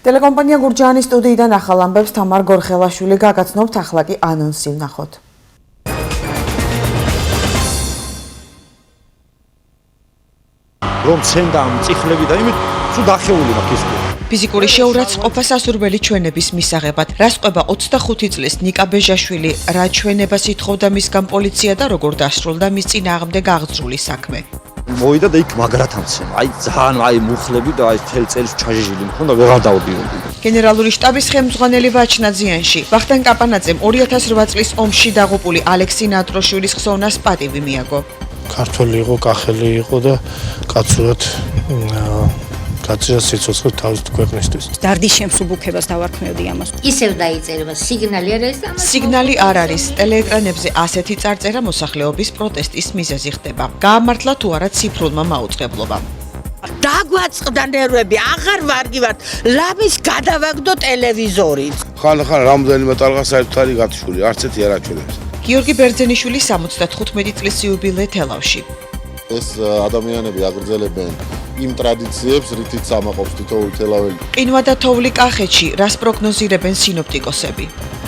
Ტელეკომპანია გურჯაანის სტუდიიდან ახალ ამბებს თამარ გორხელაშვილი გაგაცნობთ, ახლა კი ანონსი ვნახოთ. რომ ცენდა მწიხლები და იმით თუ დახეული მაქვს ის. ფიზიკური შეურაცხყოფა სასურველი ჩვენების მისაღებად. რას ყვება 25 წლის ნიკა ბეჟაშვილი, რა ჩვენებას ითხოვდა მისგან პოლიცია და როგორ დასრულდა მის წინააღმდეგ აღძრული საქმე. მოვიდა და იქ მაგრად ამცემ. აი ძალიან მუხლები და აი თელ წელს ჩაჟიჟილი მქონდა, ვეღარ დავდიოდი. გენერალური შტაბის ხელმძღვანელი ვაჩნაძიანში, ვახტანგ კაპანაძემ 2008 წლის ომში დაღუპული ალექსი ნატროშვილის ხსოვნას პატივი მიაგო. ქართველი იყო, კახელი იყო და კაცურად გაძრა სიცოცხლე თავის ქვეყნისთვის. დარდის შემსუბუქებას დავარქმევდი ამას. ისევ დაიწერება სიგნალი არ არის და სიგნალი არ არის. ტელეეკრანებზე ასეთი წარწერა მოსახლეობის პროტესტის მიზეზი ხდება. გაამართლა თუ არა ციფრულმა მაუწყებლობამ. დაგვაწყდა ნერვები, აღარ ვარგივართ. ლამის გადავაგდო ტელევიზორით. ხან რამდენიმე ტალღა საერთოდ არის გათიშული, არც ერთი არ აჩვენებს. გიორგი ბერძენიშვილი 75 წლის იუბილე თელავში. ეს ადამიანები აგრძელებენ იმ ტრადიციებს, რითიც ამაყობს თითოეული თელაველი. ყინვა და თოვლი კახეთში, რას პროგნოზირებენ სინოპტიკოსები?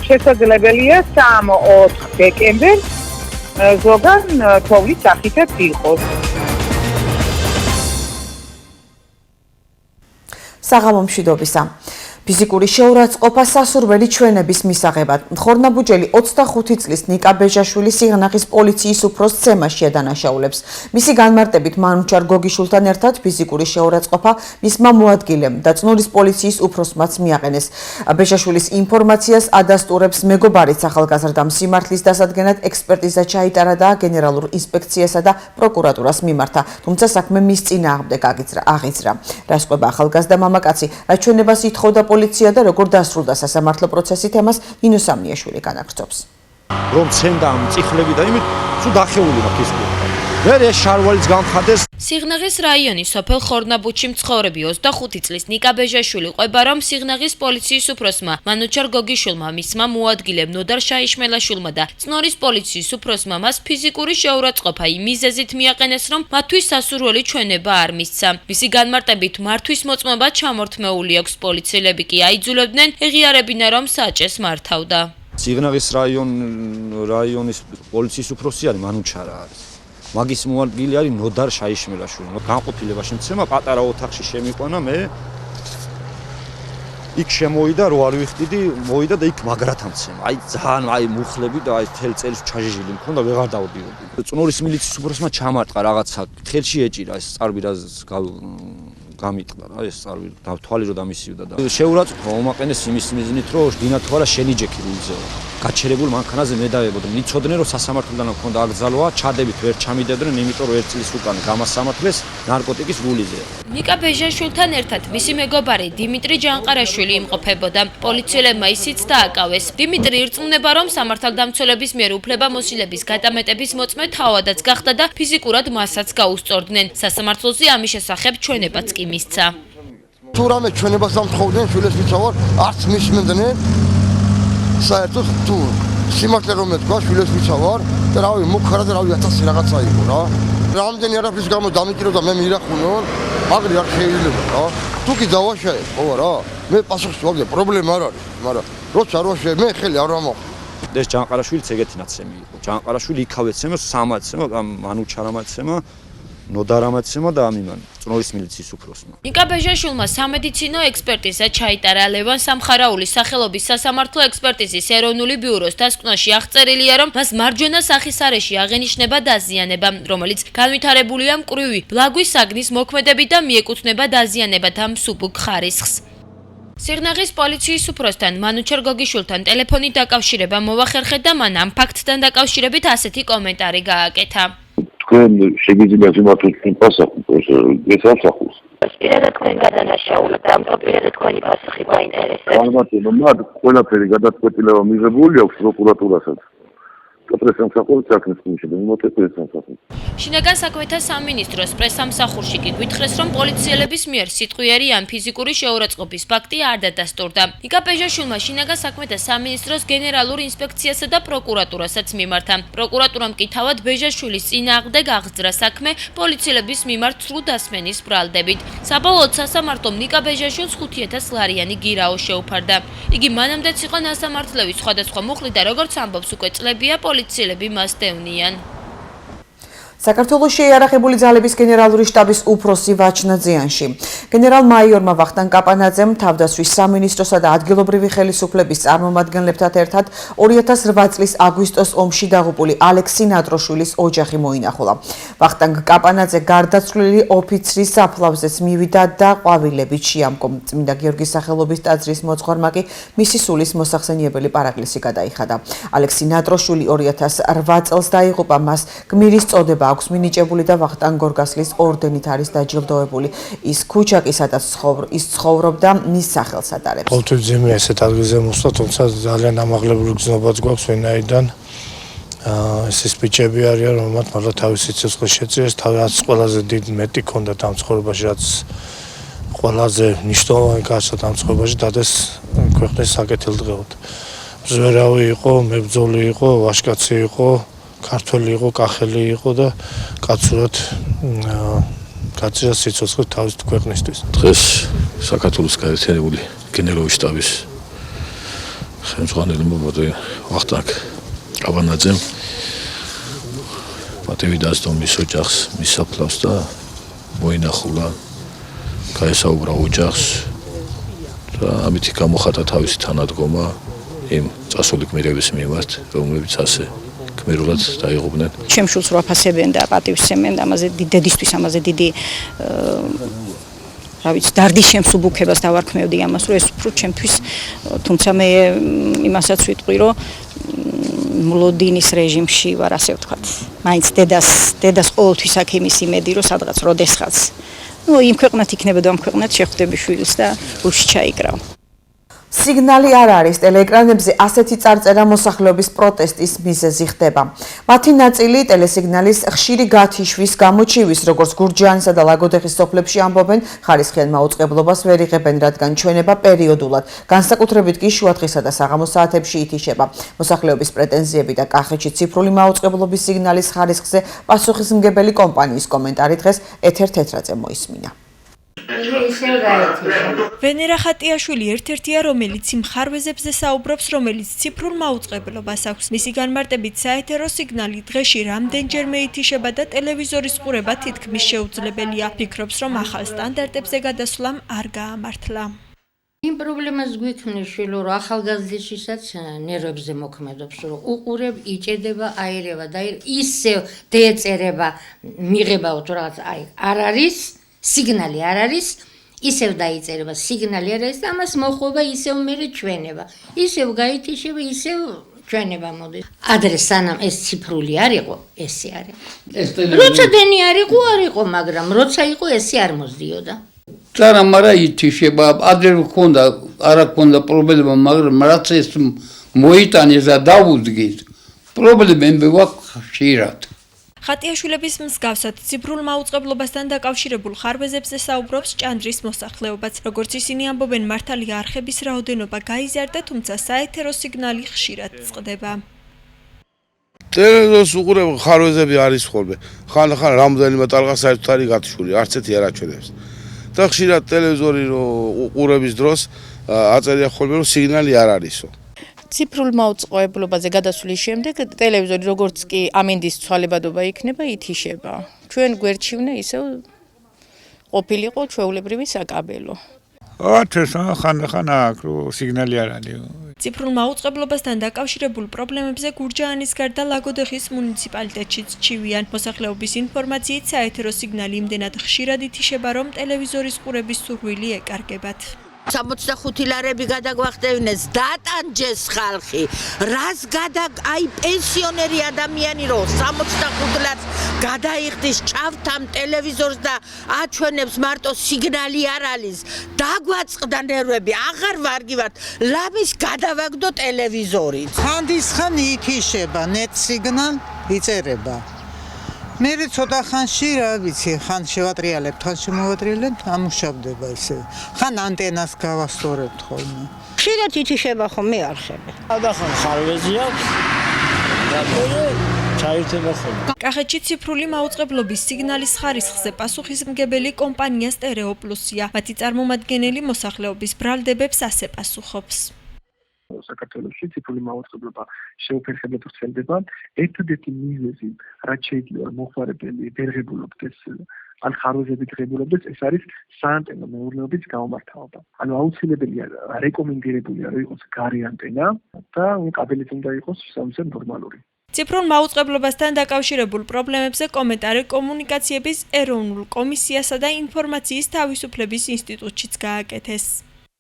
შესაძლებელია 3-4 დეკემბერს ზოგან თოვლის სახითაც იყოს. საღამო მშვიდობისა. ფიზიკური შეურაცხყოფა სასურველი ჩვენების მისაღებად. ხორნაბუჯელი 25 წლის ნიკა ბეჟაშვილი სიღნაღის პოლიციის უფროს ცემაშია დანაშაულებს. მისი განმარტებით მანუჩარ გოგიშვილთან ერთად ფიზიკური შეურაცხყოფა მისმა მოადგილემ და წნურის პოლიციის უფროსმაც მიაყენეს. ბეჟაშვილის ინფორმაციას ადასტურებს მეგობარიც ახალგაზრდამ სიმართლის დასადგენად ექსპერტიზა ჩაიტარა და გენერალურ ინსპექციასა და პროკურატურას მიმართა, თუმცა საქმე მის წინააღმდეგ აღიძრა. რას ყვება ახალგაზრდა მამაკაცი, რა ჩვენებას ითხოვდა პოლიცია და როგორ დასრულდა სასამართლო პროცესი, თემას ნინო სამნიაშვილი განაგრძობს. რომ ცენდა მწიხლები და იმით თუ დახეული მაქვს ის. მე ეს შარვალიც გამხადეს. სიღნაღის რაიონის სოფელ ხორნაბუჯში მცხოვრები 25 წლის ნიკა ბეჟაშვილი ყვება, რომ სიღნაღის პოლიციის უფროსმა მანუჩარ გოგიშვილმა მისმა მოადგილემ ნოდარ შაიშმელაშვილმა და წნორის პოლიციის უფროსმა მას ფიზიკური შეურაცხყოფა იმ მიზეზით მიაყენეს, რომ მათთვის სასურველი ჩვენება არ მისცა. მისი განმარტებით მართვის მოწმობა ჩამორთმეული აქვს, პოლიციელები კი აიძულებდნენ ეღიარებინა, რომ საჭეს მართავდა. სიღნაღის რაიონის პოლიციის უფროსი არის მანუჩარა არის. მაგის მოადგილე არის ნოდარ შაიშმელაშვილი. განყოფილებაში მცემა პატარა ოთახში შემიყვანა, მე იქ შემოვიდა, რო არ ვიხდიდი, მოვიდა და იქ მაგრად ამცემა. აი ძალიან მუხლები და აი თელ წელს ჩაჟიჟილი მქონდა, ვეღარ დავდიოდი. წნორის მილიციის უფროსმა ჩამარტყა რაღაცა, ხელში ეჭირა ეს წარბი რა გამიტყდა რა ეს წარბი თვალი რო დამისივდა და შეურაცხყოფა მომაყენეს იმის მიზნით, რომ დინათვარა შენიჯექი რუიძეო. გაჩერებულ მანქანაზე მე დავებოდი. მიცოდნენ, რომ სასამართლოდან მქონდა აკრძალვა, ჩადებით ვერ ჩამიდებდნენ, იმიტომ რომ 1 წლის უკან გამასამართლეს ნარკოტიკის გულიზე. ნიკა ბეჟაშვილთან ერთად მისი მეგობარი დიმიტრი ჯანყარაშვილი იმყოფებოდა. პოლიციელებმა ისიც დააკავეს. დიმიტრი ირწმუნება, რომ სამართალდამცველების მიერ უფლებამოსილების გადამეტების მოწმე თავადაც გახდა და ფიზიკურად მასაც გაუსწორდნენ. სასამართლოზე ამის შესახებ ჩვენებაც კი მისცა. თუ რამე ჩვენებას ამთხოვდნენ, შვილებს მიცავარ, არც მისმენდნენ. საერთოდ თუ სიმართლე რომ ეთქვა, შვილებს მიცავარ და რავი, მუქარა და რავი 1000 რაღაცა იყო რა. რამდენი არაფრის გამო დამიკირო და მე მირახუნო, აგრი არ შეიძლება რა. თუ კი დავაშაე, ხო რა. მე პასუხს ვაგე, პრობლემა არ არის, მაგრამ როცა არ ვაშაე, მე ხელი არ ვამოხ. ეს ჯანყარაშვილიც ეგეთი ნაცემი იყო. ჯანყარაშვილი იქავე ცემა, სამაცემა, მანუჩარამაცემა, ნოდარამაცემა და ამიმან წნორის მილიციის უფროსმა. ნიკა ბეჟაშვილმა სამედიცინო ექსპერტიზა ჩაიტარა. ლევან სამხარაულის სახელობის სასამართლო ექსპერტიზის ეროვნული ბიუროს დასკვნაში აღწერილია, რომ მას მარჯვენა სახის არეში აღენიშნება დაზიანება, რომელიც განვითარებულია მკვრივი ბლაგვის საგნის მოქმედებით და მიეკუთვნება დაზიანებათა მსუბუქ ხარისხს. სიღნაღის პოლიციის უფროსთან მანუჩარ გოგიშვილთან ტელეფონით დაკავშირება მოვახერხეთ და მან ამ ფაქტთან დაკავშირებით ასეთი კომენტარი გააკეთა. თქვენ შეგიძლიათ იმართოთ პასუხს, ეს ამსახურს. პირადად თქვენ გადანაშაულებ, ამიტომ პირადად თქვენი პასუხი მაინტერესებს. ალბათ, მაგრამ ყველაფერი გადაწყვეტილება მიღებული აქვს პროკურატურასაც. შინაგან საქმეთა სამინისტროს პრესსამსახურში კი გვითხრეს, რომ პოლიციელების მიერ სიტყვიერი ან ფიზიკური შეურაცხყოფის ფაქტი არ დადასტურდა. ნიკა ბეჟაშვილმა შინაგან საქმეთა სამინისტროს გენერალურ ინსპექციასა და პროკურატურასაც მიმართა. პროკურატურამ კი თავად ბეჟაშვილის წინააღმდეგ აღძრა საქმე პოლიციელების მიმართ სრულ დასმენის ბრალდებით. საბოლოოდ სასამართლომ ნიკა ბეჟაშვილს 5,000 ლარიანი გირაო შეუფარდა. იგი მანამდეც იყო ნასამართლევის სხვადასხვა მუხლი და როგორც ამბობს უკვე წლებია პოლიციელები მას დევნიან. საქართველოს შეიარაღებული ძალების გენერალური შტაბის უფროსი ვაჩნაძიანში. გენერალ-მაიორმა ვახტანგ კაპანაძემ თავდაცვის სამინისტროსა და ადგილობრივი ხელისუფლების წარმომადგენლებთან ერთად 2008 წლის აგვისტოს ომში დაღუპული ალექსი ნატროშვილის ოჯახი მოინახულა. ვახტანგ კაპანაძე გარდაცვლილი ოფიცრის საფლავზეც მივიდა და ყვავილებით შეამკომ. წმინდა გიორგის სახელობის ტაძრის მოძღვარმა კი მისი სულის მოსახსენიებელი პარაკლისი გადაიხადა. ალექსი ნატროშვილი 2008 წელს დაიღუპა, მას გმირის წოდება აქვს მინიჭებული და ვახტანგ გორგასლის ორდენით არის დაჯილდოებული. ის ქუჩაკი, სადაც ის ცხოვრობდა, მის სახელს ატარებს. ყოველთვის ძემია ესეთ ადგილზე მოსვლა, თუმცა ძალიან ამაღლებული გზნობაც გვაქვს ვინაიდან ეს სპიჩები არიან, რომელმაც მართლა თავისი სიცოცხლე შეწირეს, თავის ყველაზე დიდ მეტი ქონდა ამ ცხოვრებაში, რაც ყველაზე მნიშვნელოვანი გასა ამ ცხოვრებაში დადეს ქვეყნის საკეთილდღეოდ. ზვერავი იყო, მებრძოლი იყო, ვაჟკაცი იყო, ქართველი იყო, კახელი იყო და კაცურად გაჭირა სიცოცხლე თავის ქვეყნისთვის. დღეს საქართველოს გაერთიანებული გენერალური შტაბის ხელმძღვანელი მოწვეული ვახტანგ კაპანაძემ პატივი დასდო მის ოჯახს, მის საფლავს და მოინახულა, გაესაუბრა ოჯახს და ამით გამოხატა თავისი თანადგომა იმ წასული გმირების მიმართ, რომლებიც ასე გმირულად დაიღუპნენ. ჩემ შულს რო აფასებენ და პატივსცემენ, ამაზე დედისთვის ამაზე დიდი რა ვიცი, დარდის შემსუბუქებას დავარქმევდი ამას, რომ ეს უფრო ჩემთვის, თუმცა მე იმასაც ვიტყვი, რომ მლოდინის რეჟიმში ვარ, ასე ვთქვათ. მაინც დედას ყოველთვის აქ იმის იმედი, რომ სადღაც როდესღაც იმ ქვეყნად იქნებოდა, ამ ქვეყნად შეხვდები შვილს და გულში ჩაიკრავ. სიგნალი არ არის, ტელეეკრანებზე ასეთი წარწერა მოსახლეობის პროტესტის მიზეზი ხდება. მათი ნაწილი ტელესიგნალის ხშირი გათიშვის გამოჩივის, როგორც გურჯაანსა და ლაგოდეხის სოფლებში ამბობენ, ხარისხიან მაუწყებლობას ვერ იღებენ, რადგან ჩვენება პერიოდულად, განსაკუთრებით კი შუადღესა და საღამოს საათებში ითიშება. მოსახლეობის პრეტენზიები და კახეთში ციფრული მაუწყებლობის სიგნალის ხარისხზე პასუხისმგებელი კომპანიის კომენტარი დღეს ეთერ თეთრაძე მოისმინა. ვენერა ხატიაშვილი ერთ-ერთია, რომელიც იმ ხარვეზებზე საუბრობს, რომელიც ციფრულ მაუწყებლობას აქვს. მისი განმარტებით საეთერო სიგნალი დღეში რამდენჯერმე ითიშება და ტელევიზორის ყურება თითქმის შეუძლებელია. ფიქრობს, რომ ახალ სტანდარტებზე გადასვლამ არ გაამართლა. იმ პრობლემას გვიქმნის შვილო, რომ ახალგაზრდისთვისაც ნერვებზე მოქმედობს, რომ უყურებ, იჭედება, აირება და ისევ დაეწერება, მიღებაო თუ რაღაც არ არის. სიგნალი არ არის, ისევ დაიწერება, სიგნალი არ არის და ამას მოხვება ისევ მერე ჩვენება. ისევ გაითიშება, ისევ ჩვენება მოდის. ადრე სანამ ეს ციფრული არ იყო, ესე არ იყო. როცა დენი არ იყო, მაგრამ როცა იყო, ესე არ მოსდიოდა. სანამ არა ითიშება, ადრე მქონდა, არა მქონდა პრობლემა, მაგრამ რაც ეს მოიტანეს და დაუდგით, პრობლემები გვაქვს ხშირად. ხატიაშვილების მსგავსად ციფრულ მაუწყებლობასთან დაკავშირებულ ხარვეზებზე საუბრობს ჭანდრის მოსახლეობაც. როგორც ისინი ამბობენ, მართალია არხების რაოდენობა გაიზარდა, თუმცა საეთერო სიგნალი ხშირად წყდება. ტელევიზორს უყურებ, ხარვეზები არის ხოლმე. ხან რამდენიმე ტალღა საერთოდ არის გათიშული, არც ერთი არ აჩვენებს. და ხშირად ტელევიზორი უყურების დროს აწერია ხოლმე, რომ სიგნალი არ არისო. ციფრულ მაუწყებლობაზე გადასვლის შემდეგ ტელევიზორი როგორც კი ამინდის ცვალებადობა იქნება, ითიშება. ჩვენ გვერდჩივნე ისევ ყოფილიყო ჩვეულებრივი საკაბელო. ხან აქ სიგნალი არ არის. ციფრულ მაუწყებლობასთან დაკავშირებულ პრობლემებზე გურჯაანის გარდა ლაგოდეხის მუნიციპალიტეტშიც ჩივიან. მოსახლეობის ინფორმაციით საეთერო სიგნალი იმდენად ხშირად ითიშება, რომ ტელევიზორის ყურების სურვილი ეკარგებათ. 65 ლარები გადაგვახტევინეს, დატანჯეს ხალხი. რას აი პენსიონერი ადამიანი რო 65 ლარს გადაიხდის ჭავთან ტელევიზორს და აჩვენებს მარტო სიგნალი არ არის. დაგვაწყდა ნერვები, აღარ ვარგივართ. ლამის გადავაგდო ტელევიზორით. ხანდისხან ითიშება net signal იწერება. მე ცოტა ხანში რა ვიცი, ხან შევატრიალებთ, ხან შემოვატრიალებთ, ამუშავდება ისე. ხან ანტენას გავასწორებთ ხოლმე. ხშირად ითიშება ხოლმე არხები. ადახან ხარვეზი აქვს. რატო ჩაირთება ხოლმე. კახეთში ციფრული მაუწყებლობის სიგნალის ხარისხზე პასუხისმგებელი კომპანია სტერეო პლუსია. მათი წარმომადგენელი მოსახლეობის ბრალდებებს ასე პასუხობს. საქართველოში ციფრული მაუწყებლობა შეუფერხებლად ვრცელდება. ერთადერთი მიზეზი, რაც შეიძლება მოხმარებელი ვერ ღებულობდეს ან ხარვეზებით ღებულობდეს, ეს არის საანტენო მეურნეობის გამომართავება. ანუ აუცილებელია რეკომენდირებულია რომ იყოს გარე ანტენა და კაბელიც უნდა იყოს შესაბამისად ნორმალური. ციფრულ მაუწყებლობასთან დაკავშირებულ პრობლემებზე კომენტარი კომუნიკაციების ეროვნულ კომისიასა და ინფორმაციის თავისუფლების ინსტიტუტშიც გააკეთეს.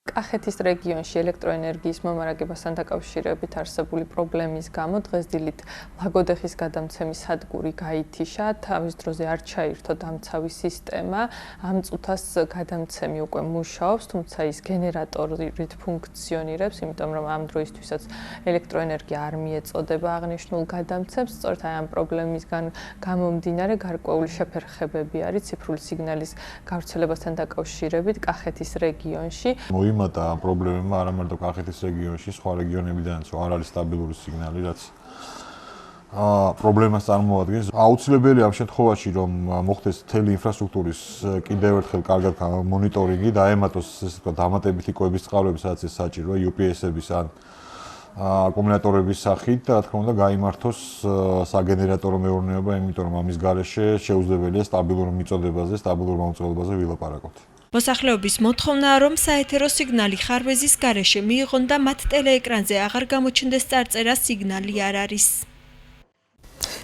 კახეთის რეგიონში ელექტროენერგიის მომარაგებასთან დაკავშირებით არსებული პრობლემის გამო დღესდილით ლაგოდეხის გადამცემის სადგური გაითიშა, თავის დროზე არ ჩაირთო დამცავი სისტემა, ამ წუთას გადამცემი უკვე მუშაობს, თუმცა ის გენერატორით ფუნქციონირებს, იმიტომ რომ ამ დროისთვისაც ელექტროენერგია არ მიეწოდება აღნიშნულ გადამცემს, სწორედ ამ პრობლემისგან გამომდინარე გარკვეული შეფერხებები არის ციფრული სიგნალის გავრცელებასთან დაკავშირებით კახეთის რეგიონში. მოიმატა ამ პრობლემებმა არა მარტო კახეთის რეგიონში, სხვა რეგიონებიდანაც არ არის სტაბილური სიგნალი, რაც პრობლემას წარმოადგენს. აუცილებელია ამ შემთხვევაში, რომ მოხდეს მთელი ინფრასტრუქტურის კიდევ ერთხელ კარგად მონიტორინგი და აემატოს, ესე ვთქვათ, დამატებითი კვების წყაროები, სადაც ეს საჭიროა, UPS-ების ან აკუმულატორების სახით და რა თქმა უნდა გაიმართოს საგენერატორო მეურნეობა, იმიტომ რომ ამის გარეშე შეუძლებელია სტაბილურ მიწოდებაზე, სტაბილურ მაუწყებლობაზე ვილაპარაკოთ. მოსახლეობის მოთხოვნაა, რომ საეთერო სიგნალი ხარვეზის გარეშე მიიღონ და მათ ტელეეკრანზე აღარ გამოჩნდეს წარწერა სიგნალი არ არის.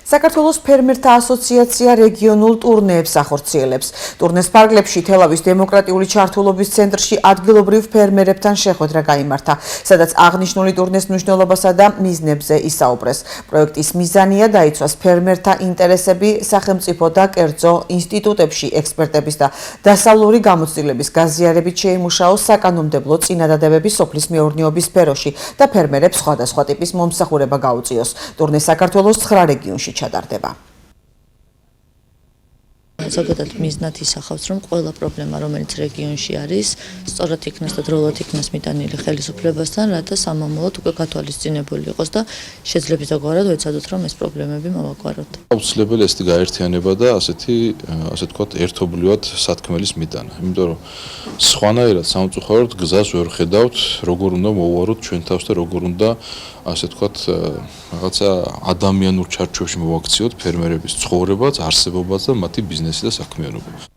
საქართველოს ფერმერთა ასოციაცია რეგიონულ ტურნეებს ახორციელებს. ტურნეს ფარგლებში თელავის დემოკრატიული ჩართულობის ცენტრში ადგილობრივ ფერმერებთან შეხვედრა გაიმართა, სადაც აღნიშნული ტურნეს მნიშვნელობასა და მიზნებზე ისაუბრეს. პროექტის მიზანია დაიცვას ფერმერთა ინტერესები სახელმწიფო და კერძო ინსტიტუტებში ექსპერტების და დასავლური გამოცდილების გაზიარებით შეიმუშაოს საკანონმდებლო წინადადებები სოფლის მეურნეობის სფეროში და ფერმერებს სხვადასხვა ტიპის მომსახურება გაუწიოს. ტურნე საქართველოს 9 რეგიონში ჩატარდება. ზოგადად მიზნად ისახავს, რომ ყველა პრობლემა, რომელიც რეგიონში არის, სწორად იქნას და დროულად იქნას მიტანილი ხელისუფლებასთან, რათა სამომავლოდ უკვე გათვალისწინებული იყოს და შეძლებს დაგვარად ვეცადოთ, რომ ეს პრობლემები მოვაგვაროთ. აუცილებელია ესეთი გაერთიანება და ასე ვთქვათ, ერთობლივად სათქმელის მიტანა. იმიტომ რომ სხვანაირად სამწუხაროდ გზას ვერ ხედავთ, როგორ უნდა მოვუაროთ ჩვენ თავს და როგორ უნდა ასე ვთქვათ, რაღაცა ადამიანურ ჩარჩოებში მოვაქციოთ ფერმერების ცხოვრებაც, არსებობაც და მათი ბიზნესი და საქმიანობა.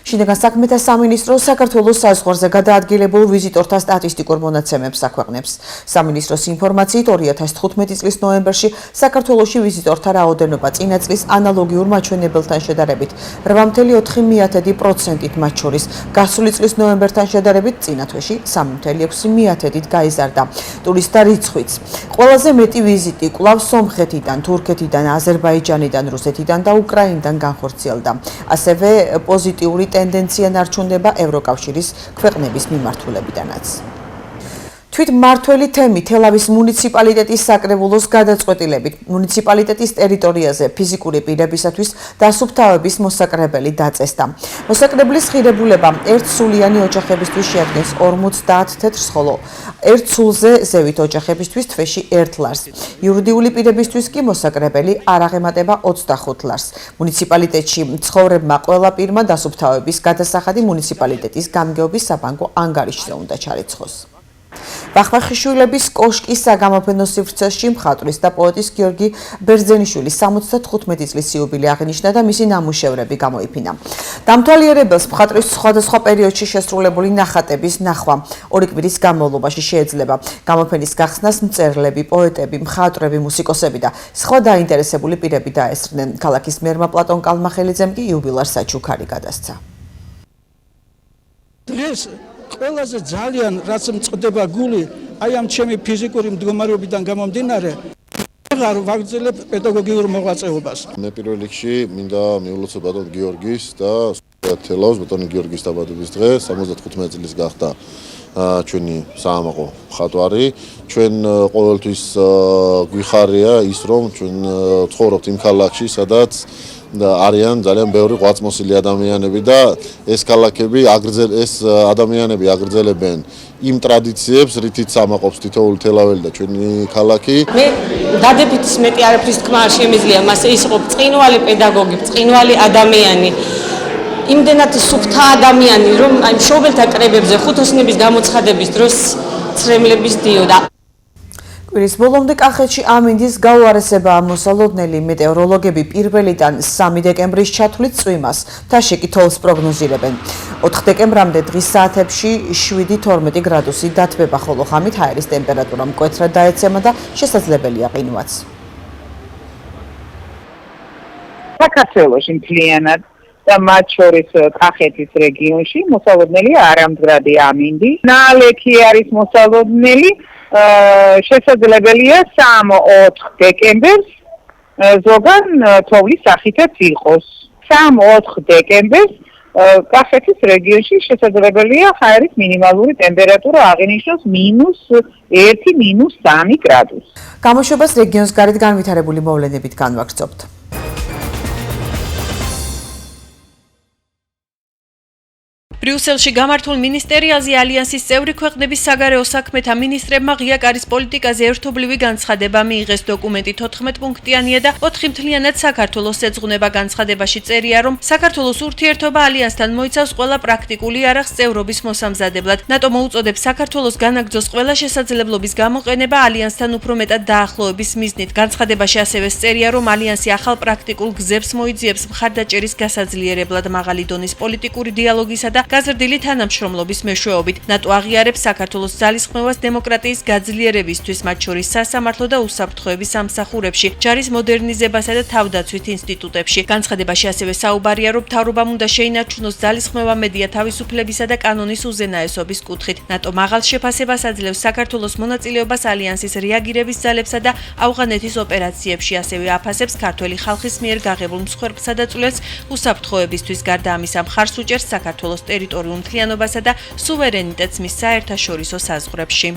შინაგან საქმეთა სამინისტრო საქართველოს საზღვარზე გადაადგილებულ ვიზიტორთა სტატისტიკურ მონაცემებს აქვეყნებს. სამინისტროს ინფორმაციით 2015 წლის ნოემბერში საქართველოში ვიზიტორთა რაოდენობა წინა წლის ანალოგიურ მაჩვენებელთან შედარებით 8.4%-ით, მათ შორის გასული წლის ნოემბერთან შედარებით წინა თვეში 3.6%-ით გაიზარდა. ტურისტთა რიცხვიც. ყველაზე მეტი ვიზიტი კვლავ სომხეთიდან, თურქეთიდან, აზერბაიჯანიდან, რუსეთიდან და უკრაინიდან განხორციელდა. ასევე პოზიტიური ტენდენცია ნარჩუნდება ევროკავშირის ქვეყნების მიმართულებიდანაც. თვითმმართველი თემი თელავის მუნიციპალიტეტის საკრებულოს გადაწყვეტილებით მუნიციპალიტეტის ტერიტორიაზე ფიზიკური პირებისათვის დასუფთავების მოსაკრებელი დაწესდა. მოსაკრებლის ღირებულება ერთსულიანი ოჯახებისთვის შეადგენს 50 თეთრს, ხოლო ერთ სულზე ზევით ოჯახებისთვის თვეში 1 ლარს. იურიდიული პირებისთვის კი მოსაკრებელი არ აღემატება 25 ლარს. მუნიციპალიტეტში მცხოვრებმა ყველა პირმა დასუფთავების გადასახადი მუნიციპალიტეტის გამგეობის საბანკო ანგარიშზე უნდა ჩარიცხოს. ბახმახიშვილების კოშკის საგამოფენო სივრცეში მხატვრის და პოეტის გიორგი ბერძენიშვილის 75 წლის იუბილე აღინიშნა და მისი ნამუშევრები გამოიფინა. დამთვალიერებელს მხატვრის სხვადასხვა პერიოდში შესრულებული ნახატების ნახვა 2 კვირის განმავლობაში შეეძლება. გამოფენის გახსნას მწერლები, პოეტები, მხატვრები, მუსიკოსები და სხვა დაინტერესებული პირები დაესწრნენ. ქალაქის მერმა პლატონ კალმახელიძემ კი იუბილარს საჩუქარი გადასცა. დღეს ყველაზე ძალიან რაც მწყდება გული აი ამ ჩემი ფიზიკური მდგომარეობიდან გამომდინარე აღარ ვაგრძელებ პედაგოგიურ მოღვაწეობას. მე პირველ რიგში მინდა მიულოცო ბატონ გიორგის და თელავს ბატონ გიორგის დაბადების დღე 75 წლის გახდა ჩვენი საამაყო მხატვარი. ჩვენ ყოველთვის გვიხარია ის რომ ჩვენ ცხოვრობთ იმ ქალაქში სადაც არიან ძალიან ბევრი ღვაწმოსილი ადამიანები და ეს ქალაქები ეს ადამიანები აგრძელებენ იმ ტრადიციებს, რითიც ამაყობს თითოეული თელაველი და ჩვენი ქალაქი. მე დადებით მეტი არაფრის თქმა არ შემიძლია, მას ის იყო ბრწყინვალე პედაგოგი, ბრწყინვალე ადამიანი. იმდენად სუფთა ადამიანი, რომ აი მშობელთა კრებებზე ხუთოსნების გამოცხადების დროს ცრემლების დიოდა. კვირის ბოლომდე კახეთში ამინდის გაუარესებაა მოსალოდნელი. მეტეოროლოგები 1-დან 3 დეკემბრის ჩათვლით წვიმას მთაში კი თოვს პროგნოზირებენ. 4 დეკემბრამდე დღის საათებში 7-12 გრადუსი დათბება, ხოლო ღამით ჰაერის ტემპერატურა მკვეთრად დაეცემა და შესაძლებელია ყინვაც. საქართველოში მთლიანად და მათ შორის კახეთის რეგიონში მოსალოდნელია არამდგრადი ამინდი. ნალექი არის მოსალოდნელი. შესაძლებელია 3-4 დეკემბერს ზოგან თოვლის სახითაც იყოს. 3-4 დეკემბერს კახეთის რეგიონში შესაძლებელია ჰაერის მინიმალური ტემპერატურა აღინიშნოს -1, -3 გრადუსი. გამოშვებას რეგიონის გარეთ განვითარებული მოვლენებით განვაგრძობთ. ბრიუსელში გამართულ მინისტერიალზე ალიანსის წევრი ქვეყნების საგარეო საქმეთა მინისტრებმა ღია კარის პოლიტიკაზე ერთობლივი განცხადება მიიღეს. დოკუმენტი 14 პუნქტიანია და 4 მთლიანად საქართველოს ეძღვნება. განცხადებაში წერია, რომ საქართველოს ურთიერთობა ალიანსთან მოიცავს ყველა პრაქტიკული არახს წევრობის მოსამზადებლად. ნატო მოუწოდებს საქართველოს განაგრძოს ყველა შესაძლებლობის გამოყენება ალიანსთან უფრო მეტად დაახლოების მიზნით. განცხადებაში ასევე წერია, რომ ალიანსი ახალ პრაქტიკულ გზებს მოიძიებს მხარდაჭერის გასაძლიერებლად მაღალი დონის პოლიტიკური დიალოგისა და გაზრდილი თანამშრომლობის მეშვეობით. ნატო აღიარებს საქართველოს ძალისხმევას დემოკრატიის გაძლიერებისთვის, მათ შორის სასამართლო და უსაფრთხოების სამსახურებში, ჯარის მოდერნიზებასა და თავდაცვით ინსტიტუტებში. განცხადებაში ასევე საუბარია, რომ მთავრობამ უნდა შეინარჩუნოს ძალისხმევა მედია თავისუფლებისა და კანონის უზენაესობის კუთხით. ნატო მაღალ შეფასებას აძლევს საქართველოს მონაწილეობას ალიანსის რეაგირების ძალებსა და ავღანეთის ოპერაციებში, ასევე აფასებს ქართველი ხალხის მიერ გაღებულ მსხვერპლსა და წვლილს უსაფრთხოებისთვის. გარდა ამისა, მხარს უჭერს საქართველოს ტერიტორიულ მთლიანობასა და სუვერენიტეტს მის საერთაშორისო საზღვრებში.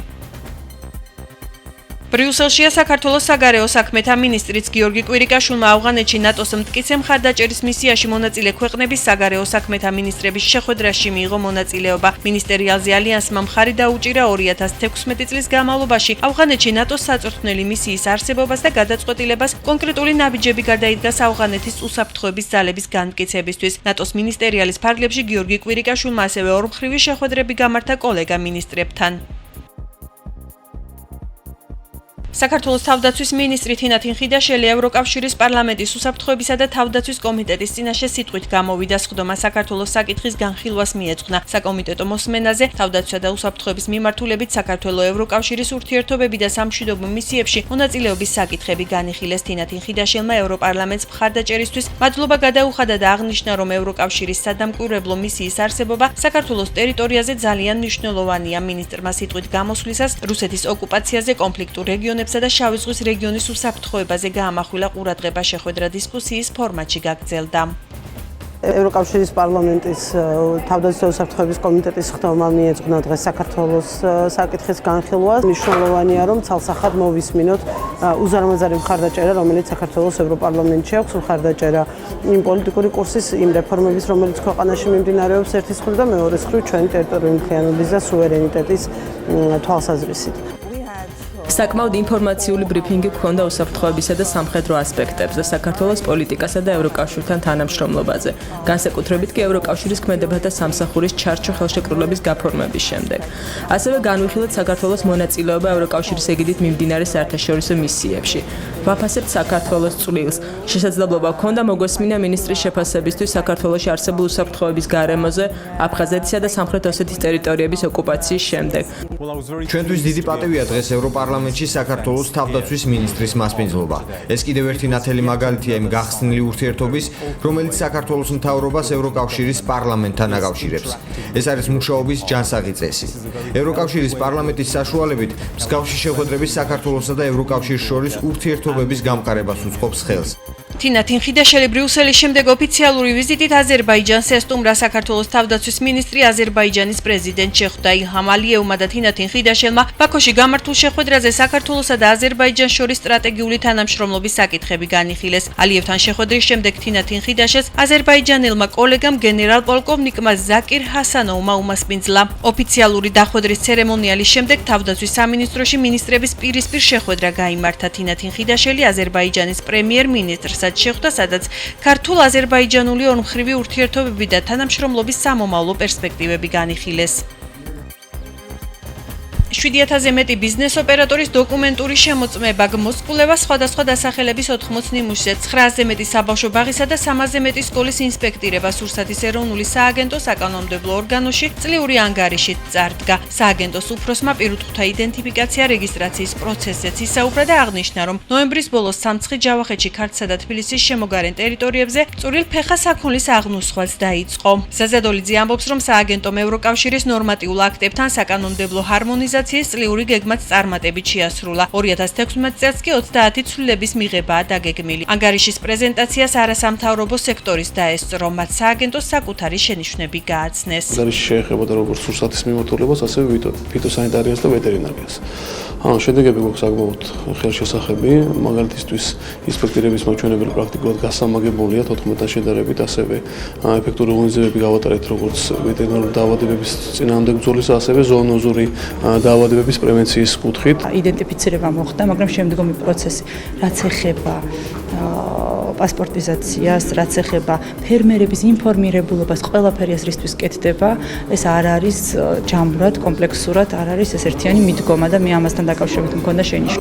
ბრიუსელშია საქართველოს საგარეო საქმეთა მინისტრიც გიორგი კვირიკაშვილმა ავღანეთში ნატოს მტკიცე მხარდაჭერის მისიაში მონაწილე ქვეყნების საგარეო საქმეთა მინისტრების შეხვედრაში მიიღო მონაწილეობა. მინისტერიალზე ალიანსმა მხარი დაუჭირა 2016 წლის განმავლობაში ავღანეთში ნატოს საწვრთნელი მისიის არსებობას და გადაწყვეტილებას კონკრეტული ნაბიჯები გადაიდგას ავღანეთის უსაფრთხოების ძალების განმტკიცებისთვის. ნატოს მინისტერიალის ფარგლებში გიორგი კვირიკაშვილმა ასევე ორმხრივი შეხვედრები გამართა კოლეგა მინისტრებთან. საქართველოს თავდაცვის მინისტრი თინა თინხიდაშვილი ევროკავშირის პარლამენტის უსაფრთხოებისა და თავდაცვის კომიტეტის წინაშე სიტყვით გამოვიდა. სხდომა საქართველოს საკითხის განხილვას მიეძღვნა. საკომიტეტო მოსმენაზე თავდაცვისა და უსაფრთხოების მიმართულებით საქართველოს ევროკავშირის ურთიერთობები და სამშვიდობო მისიებში მონაწილეობის საკითხები განიხილეს. თინა თინხიდაშვილმა ევროპარლამენტს მხარდაჭერისთვის მადლობა გადაუხადა და აღნიშნა, რომ ევროკავშირის სადამკვირვებლო მისიის არსებობა საქართველოს ტერიტორიაზე ძალიან მნიშვნელოვანია. მინისტრმა სიტყვით გამოსვლისას რუსეთის ოკუპაციაზე, კონფლიქტურ რეგიონებში და შავი ზღვის რეგიონის უსაფრთხოებაზე გაამახვილა ყურადღება. შეხვედრა დისკუსიის ფორმატში გაგრძელდა. ევროკავშირის პარლამენტის თავდაცვის უსაფრთხოების კომიტეტის ხდომა მიეძღვნა დღეს საქართველოს საკითხის განხილვას. მნიშვნელოვანია, რომ ცალსახად მოვისმინოთ უზარმაზარი მხარდაჭერა, რომელიც საქართველოს ევროპარლამენტში აქვს, მხარდაჭერა იმ პოლიტიკური კურსის, იმ რეფორმების, რომელიც ქვეყანაში მიმდინარეობს ერთის მხრივ და მეორეს მხრივ ჩვენი ტერიტორიული მთლიანობის და სუვერენიტეტის თვალსაზრისით. საკმაოდ ინფორმაციული ბრიფინგი გქონდა უსაფრთხოებისა და სამხედრო ასპექტებზე, საქართველოს პოლიტიკასა და ევროკავშირთან თანამშრომლობაზე, განსაკუთრებით კი ევროკავშირის ქმედებათა სამსახურის ჩარჩო ხელშეკრულების გაფორმების შემდეგ. ასევე განვიხილეთ საქართველოს მონაწილეობა ევროკავშირის ეგიდით მიმდინარე საერთაშორისო მისიებში. ვაფასებთ საქართველოს წვლილს. შესაძლებლობა ჰქონდა მოგვესმინა მინისტრის შეფასებისთვის საქართველოში არსებული უსაფრთხოების გარემოზე აფხაზეთისა და სამხრეთ ოსეთის ტერიტორიების ოკუპაციის შემდეგ. ჩვენთვის დიდი პატივია დღეს ევროპარლამენტში საქართველოს თავდაცვის მინისტრის მასპინძლობა. ეს კიდევ ერთი ნათელი მაგალითია იმ გახსნილი ურთიერთობის, რომელიც საქართველოს მთავრობას ევროკავშირის პარლამენტთან აკავშირებს. ეს არის მუშაობის ჯანსაღი წესი. ევროკავშირის პარლამენტის საშუალებით მსგავსი შეხვედრები საქართველოსა და ევროკავშირის შორის ურთიერთობების გამყარებას უწყობს ხელს. თინა თინხიდაშელი ბრიუსელის შემდეგ ოფიციალური ვიზიტით აზერბაიჯანს ესტუმრა საქართველოს თავდაცვის მინისტრი აზერბაიჯანის პრეზიდენტ შეხვდა ილჰამ ალიევმა და თინა თინხიდაშელმა ბაქოში გამართულ შეხვედრაზე საქართველოსა და აზერბაიჯანს შორის სტრატეგიული თანამშრომლობის საკითხები განიხილეს. ალიევთან შეხვედრის შემდეგ თინა თინხიდაშელს აზერბაიჯანელმა კოლეგამ გენერალ-პოლკოვნიკმა ზაკირ ჰასანოვმა უმასპინძლა. ოფიციალური დახვედრის ცერემონიალის შემდეგ თავდაცვის სამინისტროში მინისტრების პირისპირ შეხვედრა გაიმართა. თინა თინხიდაშელი აზერბაიჯანის პრემიერ-მინისტრს შეხვდა, სადაც ქართულ-აზერბაიჯანული ორმხრივი ურთიერთობები და თანამშრომლობის სამომავლო პერსპექტივები განიხილეს. 7000-ზე მეტი ბიზნეს ოპერატორის დოკუმენტური შემოწმება, მოსკვლევა სხვადასხვა დასახელების 80 ნიმუშზე, 900-ზე მეტი საბავშვო ბაღისა და 300-ზე მეტი სკოლის ინსპექტირება სურსათის ეროვნული სააგენტოს საკანონმდებლო ორგანოში წლიური ანგარიშით წარდგა. სააგენტოს უფროსმა პირუტყვთა იდენტიფიკაცია რეგისტრაციის პროცესზეც ისაუბრა და აღნიშნა, რომ ნოემბრის ბოლოს სამცხი ჯავახეთში ქართლსა და თბილისის შემოგარენ ტერიტორიებზე წვრილფეხა საქონლის აღნუსხვაც დაიწყო. ზაზადოლიძე ამბობს, რომ სააგენტომ ევროკავშირის ნორმატიულ აქტებთან საკანონმდებლო ჰარმონიზაციის წლიური გეგმაც წარმატებით შეასრულა. 2016 წელს კი 30 ცვლილების მიღებაა დაგეგმილი. ანგარიშის პრეზენტაციას არასამთავრობო სექტორის დაესწრო, მათ სააგენტოს საკუთარი შენიშვნები გააცნეს. ანგარიში შეეხებოდა როგორც სურსათის მიმართულებას, ასევე ფიტოსანიტარიას და ვეტერინარიას. შედეგები გვაქვს საკმაოდ ხელშესახები, მაგალითისთვის ინსპექტირების მაჩვენებელი პრაქტიკულად გასამაგებულია 14-თან შედარებით, ასევე ეფექტური ღონისძიებები გავატარეთ როგორც ვეტერინარული დაავადებების წინააღმდეგ ბრძოლის, ასევე ზოონოზური დაავადებების პრევენციის კუთხით. იდენტიფიცირება მოხდა, მაგრამ შემდგომი პროცესი, რაც ეხება პასპორტიზაციას, რაც ეხება ფერმერების ინფორმირებულობას, ყველაფერი ასრისთვის კეთდება. ეს არ არის ჯამურად, კომპლექსურად, არ არის ეს ერთიანი მიდგომა და მე ამასთან დაკავშირებით მქონდა შენიშვნა.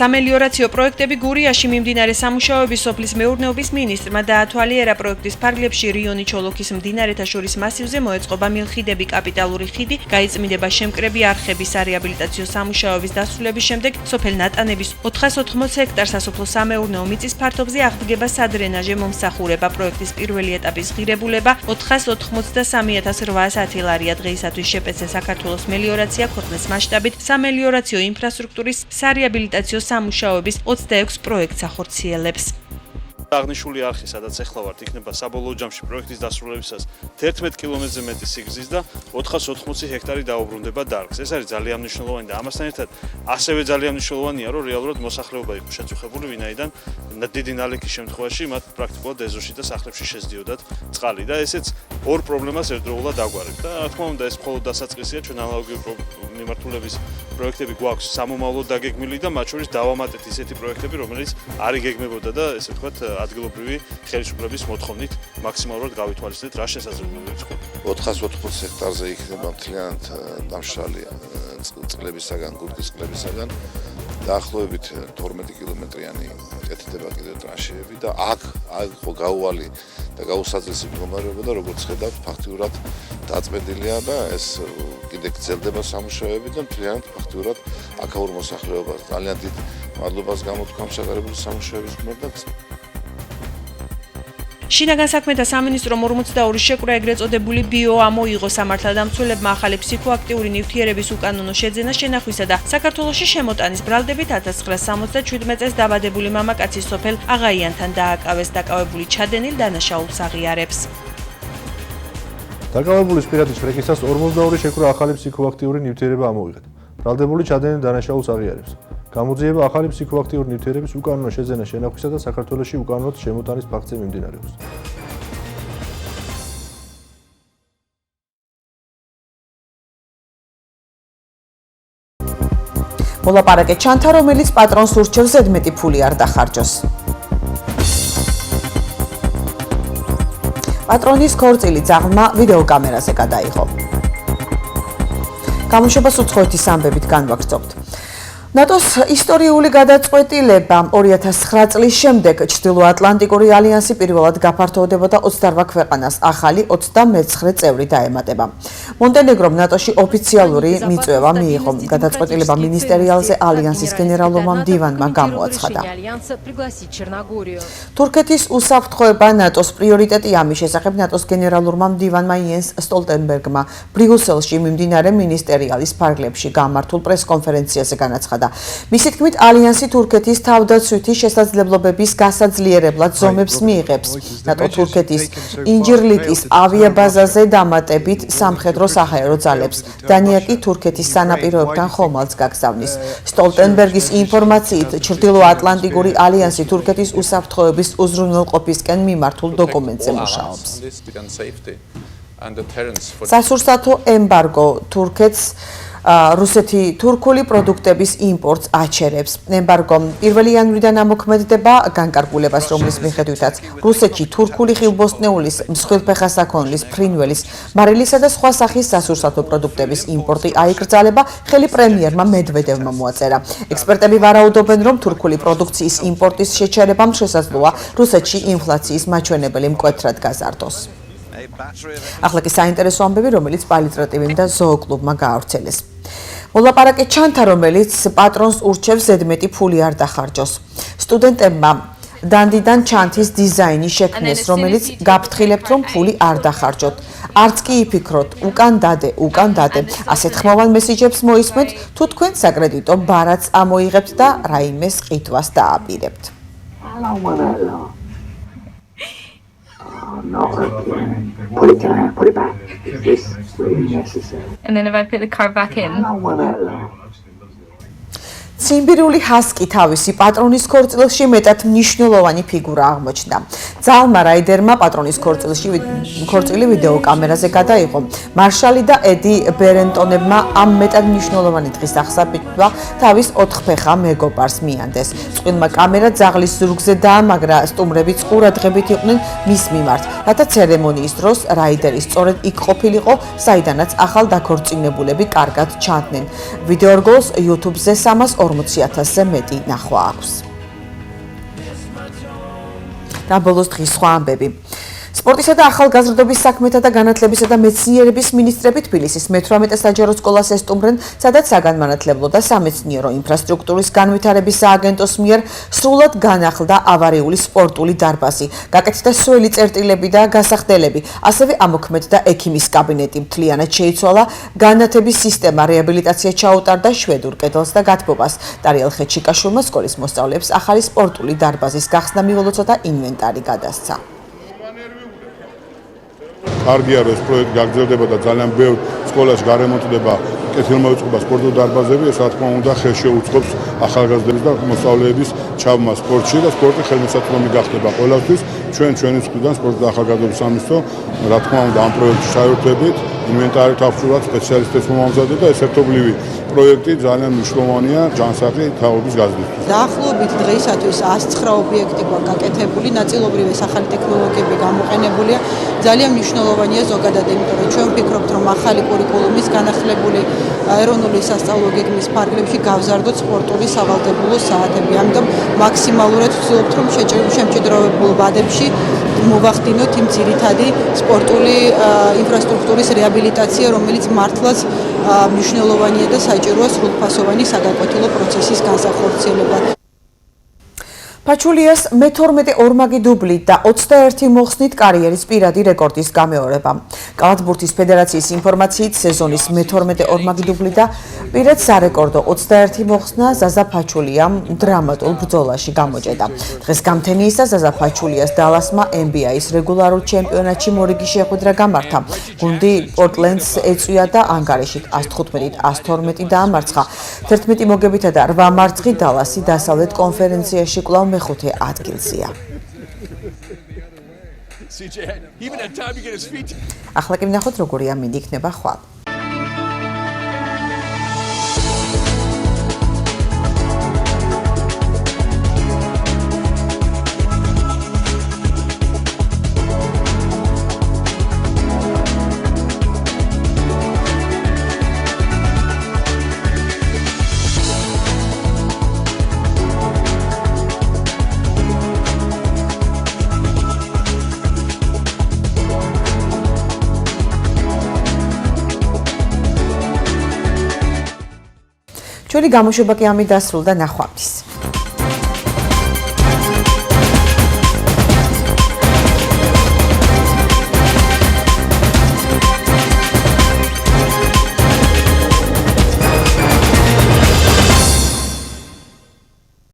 სამელიორაციო პროექტები გურიაში მიმდინარე სამუშაოების სოფლის მეურნეობის მინისტრმა დაათვალიერა პროექტის ფარგლებში რიონი ჩოლოქის მდინარეთა შორის მასივზე მოეწყობა მილხიდები, კაპიტალური ხიდი, გაიწმინდება შემკრები არხები სარეაბილიტაციო სამუშაოების დასრულების შემდეგ სოფელ ნატანების 480 ჰექტარ სასოფლო-სამეურნეო მიწის ფართობზე აღდგება სადრენაჟე მომსახურება. პროექტის პირველი ეტაპის ღირებულება 483,810 ლარია. დღეისათვის შეპეცე საქართველოს მელიორაცია ქვეყნის მასშტაბით სამელიორაციო ინფრასტრუქტურის სარეაბილიტაციო სამუშაოების 26 პროექტს ახორციელებს. აღნიშნული არხი, სადაც ახლა ვართ, იქნება საბოლოო ჯამში პროექტის დასრულებისას 11 კილომეტრზე მეტი სიგრძის და 480 ჰექტარი დაუბრუნდება დარგს. ეს არის ძალიან მნიშვნელოვანი და ამასთან ერთად ასევე ძალიან მნიშვნელოვანია, რომ რეალურად მოსახლეობა იყო შეწუხებული, ვინაიდან დიდი ნალექის შემთხვევაში მათ პრაქტიკულად ეზოში და სახლებში შეძდიოდათ წყალი და ესეც ორ პრობლემას ერთდროულად აგვარებთ. და რა თქმა უნდა, ეს მხოლოდ დასაწყისია, ჩვენ ანალოგიური მიმართულების პროექტები გვაქვს სამომავლოდ დაგეგმილი და მათ შორის დავამატეთ ისეთი პროექტები, რომელიც არ იგეგმებოდა და ესე ვთქვათ ადგილობრივი ხელისუფლების მოთხოვნით მაქსიმალურად გავითვალისწინეთ რა შესაძლებლობებს ხდება. 480 ჰექტარზე იქნება მთლიანად დამშრალი წყლებისაგან, გურკის წყლებისაგან. დაახლოებით 12 კილომეტრიანი ეკეთება კიდევ ტრანშეები და აქ ხო გაუვალი და გაუსაძლისი მდგომარეობა და როგორც ხედავთ, ფაქტიურად დაწმენდილია და ეს კიდე გრძელდება სამუშაოები და მთლიანად ფაქტიურად აქაურ მოსახლეობას ძალიან დიდ მადლობას გამოთქვამ შეგარებული სამუშაოების გმირდაც. შინაგან საქმეთა სამინისტრომ 42 შეკვრა ეგრეთ წოდებული ბიო ამოიღო სამართალდამცველებმა ახალი ფსიქოაქტიური ნივთიერების უკანონო შეძენა შენახვისა და საქართველოში შემოტანის ბრალდებით 1977 წელს დაბადებული მამაკაცის სოფელ აღაიანთან დააკავეს. დაკავებული ჩადენილ დანაშაულს აღიარებს. დაკავებულის პირადის ფრეკისას 42 შეკვრა ახალი ფსიქოაქტიური ნივთიერება ამოიღეთ. ბრალდებული ჩადენილ დანაშაულს აღიარებს. გამოძიება ახალი ფსიქოაქტიური ნივთიერების უკანონო შეძენა შენახვისა და საქართველოში უკანონოდ შემოტანის ფაქტზე მიმდინარეობს. მოლაპარაკე ჩანთა, რომელიც პატრონს ურჩევს ზედმეტი ფული არ დახარჯოს. პატრონის ქორწილი ძაღლმა ვიდეოკამერაზე გადაიღო. გამოშვებას უცხოეთის ამბებით განვაგრძობთ. ნატოს ისტორიული გადაწყვეტილება 2009 წლის შემდეგ ჩრდილოატლანტიკური ალიანსი პირველად გაფართოვდებოდა 28 ქვეყანას, ახალი 39 წევრი დაემატება. მონტენეგრომ ნატოში ოფიციალური მიწვევა მიიღო. გადაწყვეტილება მინისტერიალზე ალიანსის გენერალურმა მდივანმა გამოაცხადა. თურქეთის უსაფრთხოება ნატოს პრიორიტეტი ამის შესახებ ნატოს გენერალურმა მდივანმა იენს სტოლტენბერგმა ბრიუსელში მიმდინარე მინისტერიალის ფარგლებში გამართულ პრესკონფერენციაზე განაცხადა. მისი თქმით, ალიანსი თურქეთის თავდაცვითი შესაძლებლობების გასაძლიერებლად ზომებს მიიღებს. ნატო თურქეთის ინჯირლიკის ავიაბაზაზე დამატებით სამხედრო საჰაერო ძალებს. დანია კი თურქეთის სანაპიროებთან ხომალდს გაგზავნის. სტოლტენბერგის ინფორმაციით, ჩრდილოატლანტიკური ალიანსი თურქეთის უსაფრთხოების უზრუნველყოფისკენ მიმართულ დოკუმენტზე მუშაობს. სასურსათო ემბარგო თურქეთს რუსეთი თურქული პროდუქტების იმპორტს აჩერებს. ემბარგომ 1 იანვრიდან ამოქმედდება განკარგულებას, რომლის მიხედვითაც რუსეთში თურქული ხილბოსტნეულის, მსხვილფეხა საქონლის, ფრინველის, მარილისა და სხვა სახის სასურსათო პროდუქტების იმპორტი აიკრძალება, ხელი პრემიერმა მედვედევმა მოაწერა. ექსპერტები ვარაუდობენ, რომ თურქული პროდუქციის იმპორტის შეჩერებამ შესაძლოა რუსეთში ინფლაციის მაჩვენებელი მკვეთრად გაზარდოს. ახლა კი საინტერესო ამბები, რომელიც პალიტრატივიმ და ზოოკლუბმა გაავრცელეს. მოლაპარაკე ჩანთა, რომელიც პატრონს ურჩევს ზედმეტი ფული არ დახარჯოს. სტუდენტებმა დანდიდან ჩანთის დიზაინი შექმნეს, რომელიც გაფრთხილებთ, რომ ფული არ დახარჯოთ. არც კი იფიქროთ, უკან დადე. ასეთ ხმოვან მესიჯებს მოისმენთ, თუ თქვენ საკრედიტო ბარათს ამოიღებთ და რაიმეს ყიდვას დააპირებთ. Put it down, put it back. Is this really necessary? And then if I put the card back in. I don't want that long. ციმბირული ჰასკი თავისი პატრონის ქორწილში მეტად მნიშვნელოვანი ფიგურა აღმოჩნდა. ძალმა რაიდერმა პატრონის ქორწილი ვიდეო კამერაზე გადაიღო. მარშალი და ედი ბერენტონებმა ამ მეტად მნიშვნელოვანი დღის აღსაბჭოა თავის 4 ფეხა მეგობარს მიანდეს. წყვილმა კამერა ძაღლის ზურგზე დაამაგრა, სტუმრებიც ყურადღებით იყვნენ მის მიმართ, რათა ცერემონიის დროს რაიდერი სწორედ იქ ყოფილიყო, საიდანაც ახალ დაქორწინებულები კარგად ჩანდნენ. ვიდეო რგოლს YouTube-ზე 340,000-ზე მეტი ნახვა აქვს. და ბოლოს დღის სხვა ამბები. სპორტისა და ახალგაზრდობის საქმეთა და განათლებისა და მეცნიერების მინისტრები თბილისის მე-18 საჯარო სკოლას ესტუმრენ, სადაც საგანმანათლებლო და სამეცნიერო ინფრასტრუქტურის განვითარების სააგენტოს მიერ სრულად განახლდა ავარიული სპორტული დარბაზი, გაკეთდა სველი წერტილები და გასახდელები, ასევე ამოქმედდა ექიმის კაბინეტი, მთლიანად შეიცვალა განათების სისტემა, რეაბილიტაცია ჩაუტარდა შვედურ კედელს და გათბობას. დარიელ ხეჩიკაშვილმა სკოლის მოსწავლეებს ახალი სპორტული დარბაზის გახსნა მიულოცა და ინვენტარი გადასცა. კარგია, რომ ეს პროექტი გაგრძელდება და ძალიან ბევრ სკოლაში გარემონტდება კეთილმოწყობა სპორტული დარბაზები, ეს რა თქმა უნდა ხელს შეუწყობს ახალგაზრდების და მოსწავლეების ჩაბმა სპორტში და სპორტი ხელმისაწვდომი გახდება ყველასთვის. ჩვენი მხრიდან სპორტი და ახალგაზრდობის სამინისტრო რა თქმა უნდა ამ პროექტში ჩაერთვებით, ინვენტარი თავშურად სპეციალისტებს მომამზადდა და ეს ერთობლივი პროექტი ძალიან მნიშვნელოვანია ჯანსაღი თაობის გაზრდისთვის. დაახლოებით დღეისათვის 109 ობიექტი გვაქვს გაკეთებული, ნაწილობრივ ეს ახალი ტექნოლოგიები გამოყენებულია. ძალიან მნიშვნელოვანია ზოგადად, იმიტომ რომ ჩვენ ვფიქრობთ, რომ ახალი კურიკულუმის განახლებული ეროვნული სასწავლო გეგმის ფარგლებში გავზარდოთ სპორტული სავალდებულო საათები. ამიტომ მაქსიმალურად ვცდილობთ, რომ შემჭიდროვებულ ვადებში მოვახდინოთ იმ ძირითადი სპორტული ინფრასტრუქტურის რეაბილიტაცია, რომელიც მართლაც მნიშვნელოვანია და საჭიროა სრულფასოვანი საგაკვეთილო პროცესის განსახორციელება. ფაჩულიას მე-12 ორმაგი დუბლით და 21 მოხსნით კარიერის პირადი რეკორდის გამეორება. კალათბურთის ფედერაციის ინფორმაციით სეზონის მე-12 ორმაგი დუბლი და პირად სარეკორდო 21 მოხსნა ზაზა ფაჩულიამ დრამატულ ბრძოლაში გამოჭედა. დღეს გამთენიისა ზაზა ფაჩულიას დალასმა NBA-ის რეგულარულ ჩემპიონატში მორიგი შეხვედრა გამართა. გუნდი პორტლენდს ეწვია და ანგარიშით 115-112 დაამარცხა. 11 მოგებითა და 8 მარცხით დალასი დასავლეთ კონფერენციაში კვლავ მეხუთე ადგილზეა. ახლა კი ვნახოთ როგორი ამინდი იქნება ხვალ. ჩვენი გამოშვება კი ამით დასრულდა, ნახვამდის.